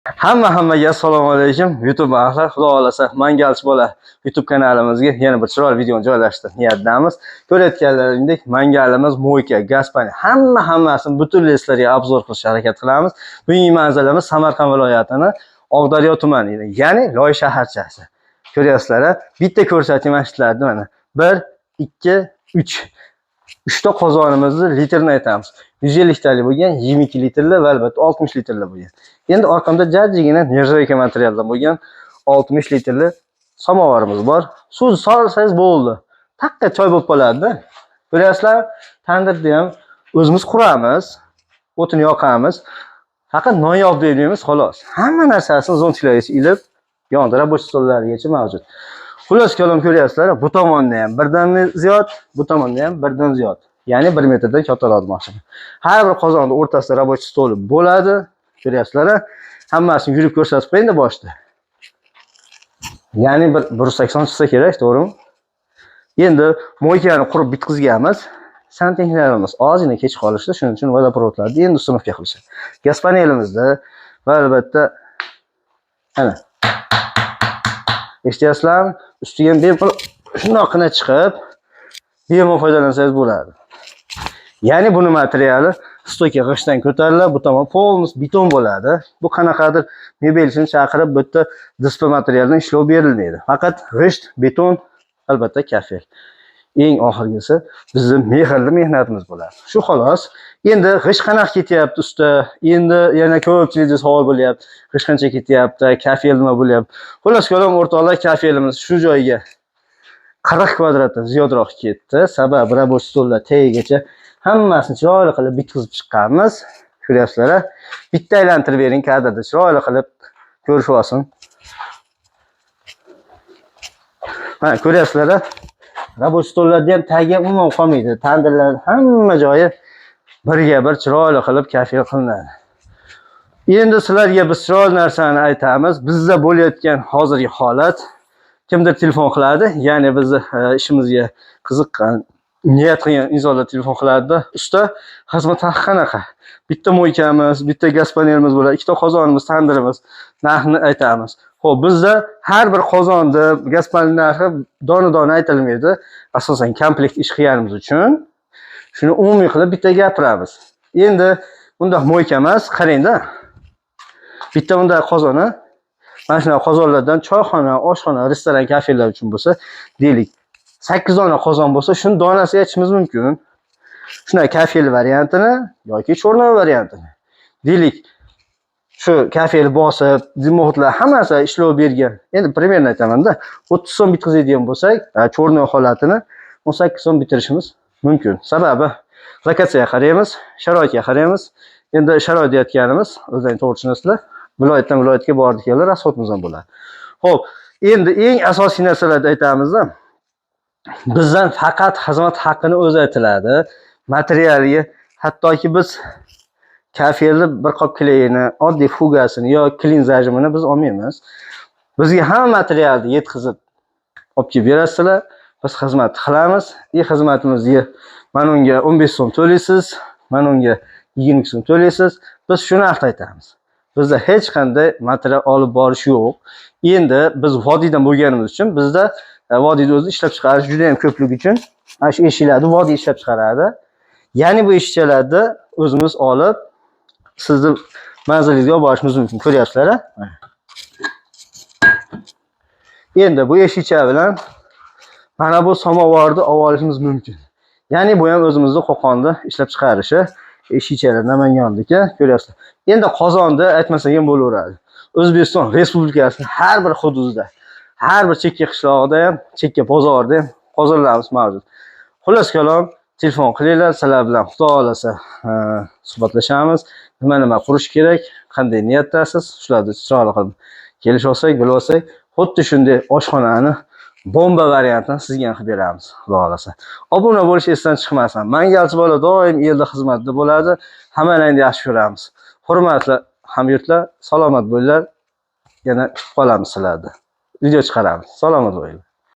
Hammaga assalomu alaykum. YouTube ahli, xudo xolasa Mangalchi bola YouTube kanalimizga yana bir chiroyli videoni joylashtirib niyatdamiz. Ko'rayotganlaringdek mangalimiz mo'yka, gazpani hammasini butunlay sizlarga obzor qilishga harakat qilamiz. Bugungi manzilamiz Samarqand viloyatining Oqdaryo tumanida, ya'ni Loy shaharchasi. Ko'ryapsizlar, bitta ko'rsatayman ishlarni mana. 1, 2, 3. 3 ta qozonimizni litrini aytamiz. 150 litrli bo'lgan, 22 litrli va albatta 60 litrli bo'lgan. Endi orqamda jajjigina nержавейка materialdan bo'lgan 60 litrli samovarimiz bor. Suv solsangiz bo'ldi. Taqqa choy bo'lib qoladi-da. Ko'ryapsizlar, tandirni ham o'zimiz quramiz, o'tini yoqamiz. Faqat non yoq deymiz xolos. Hamma narsasini zontiklarigacha ilib, yondirib bo'sh stollarigacha mavjud. Xullas kalom ko'ryapsizlar, bu tomonda ham birdan ziyod, bu tomonda ham birdan ziyod. Ya'ni 1 metrdan kattaroq mashina. Har bir qozonning o'rtasida rabochiy stoli bo'ladi. Ko'ryapsizlar, hammasini yurib ko'rsatib qo'ying boshda. Ya'ni 180 chiqsa kerak, to'g'rimi? Endi mo'ykani qurib bitkizganmiz. Santexniklarimiz ozgina kech qolishdi, shuning uchun vodoprovodlarni endi ustunovka qilishadi. Gaz panelimizda va albatta ana eshityapsizlarmi? Ustiga bepul shundoqqina chiqib, bemalol foydalansangiz bo'ladi. Ya'ni buni materiali stoyka g'ishtdan ko'tariladi, bu tomon polnos beton bo'ladi. Bu qanaqadir mebelchini chaqirib, bu yerda displey materialdan ishlov berilmaydi. Faqat g'isht, beton, albatta kafel. Eng oxirgisi bizning mehrli mehnatimiz bo'ladi. Shu xolos. Endi g'isht qanaqa ketyapti usta? Endi yana ko'pchilikda savol bo'lyapti. G'isht qancha ketyapti? Kafel nima bo'lyapti? Xolos kalom o'rtoqlar, kafelimiz shu joyga 40 kvadratdan ziyodroq ketdi. Sababi rabochiy stollar tagigacha hammasini chiroyli qilib bitkizib chiqqanmiz. Ko'ryapsizlar, bitta aylantirib bering kadrda chiroyli qilib ko'rishib olsin. Mana ko'ryapsizlar, rabochiy stollarda ham tagi umuman qolmaydi. Tandirlar hamma joyi birga bir chiroyli qilib kafel qilinadi. Endi sizlarga biz chiroyli narsani aytamiz. Bizda bo'layotgan hozirgi holat, kimdir telefon qiladi, ya'ni bizni ishimizga qiziqqan, niyat qilgan insonlar telefon qiladi. Usta, xizmat haqi qanaqa? Bitta mo'ykamiz, bitta gaz panelimiz bo'ladi, ikkita qozonimiz, tandirimiz, narxini aytamiz. Xo'p, bizda har bir qozonni gaz panel narxi dona-dona aytilmaydi. Asosan komplekt ish qilganimiz uchun shuni umumiy qilib bitta gapiramiz. Endi bunda mo'yka emas, qarangda. Bitta bunda qozoni, mana shunaqa qozonlardan choyxona, oshxona, restoran, kafelar uchun bo'lsa, deylik 8 dona qozon bo'lsa, shuni donasiga aytishimiz mumkin. Shuna kafel variantini yoki cho'rnoy variantini. Deylik, shu kafel bosib, dimoxtlar hammasi ishlov bergan. Endi primerni aytaman-da, 30 so'm bitkazadigan bo'lsak, cho'rnoy holatini 18 so'm bitirishimiz mumkin. Sababi lokatsiyaga qaraymiz, sharoitga qaraymiz. Endi sharoit deyotganimiz, o'zlaringiz to'g'ri tushunasizlar. Viloyatdan viloyatga bordik kellar, rasxodimiz ham bo'ladi. Xo'p, endi eng asosiy narsalarni aytamiz-da. Bizdan faqat xizmat haqqini o'zi aytiladi. Materialga hattoki biz kafelni bir qop klayini, oddiy fugasini yo klin zajimini biz olmaymiz. Bizga hamma materialni yetkazib olib kelib berasizlar. Biz xizmat qilamiz. Xizmatimizga mana unga 15 so'm to'laysiz, mana unga 20 so'm to'laysiz. Biz shuni aytamiz. Bizda hech qanday material olib borish yo'q. Endi biz vodiydan bo'lganimiz uchun bizda vodiyda o'zi ishlab chiqarish juda ham ko'pligi uchun mana shu eshiklarni vodiy ishlab chiqaradi. Ya'ni bu eshikchalarni o'zimiz olib sizni manzilingizga olib borishimiz mumkin. Ko'ryapsizlar? Endi bu eshikcha bilan mana bu samovarni olib olishimiz mumkin. Ya'ni bu ham o'zimizning Qo'qonda ishlab chiqarishi eshikchalar Namangondagi, ko'ryapsizlar. Endi qozonni aytmasak ham bo'laveradi. O'zbekiston Respublikasining har bir hududida, har bir chekka qishlog'ida ham, chekka bozorda ham qozonlarimiz mavjud. Xullas kalom, telefon qilinglar, sizlar bilan xudo xolasa suhbatlashamiz. Nima qurish kerak, qanday niyatdasiz, shularni chiroyli qilib kelishib olsak, bilib olsak, xuddi shunday oshxonani bomba variantini sizga ham qilib beramiz, xudo xolasa. Obuna bo'lish esdan chiqmasin. Mangalchi bola doim elda xizmatda bo'ladi. Hammalaringizni yaxshi ko'ramiz. Hurmatli hamyurtlar, salomat bo'linglar. Yana kutib qolamiz sizlarni. Video chiqaramiz. Salomat bo'linglar.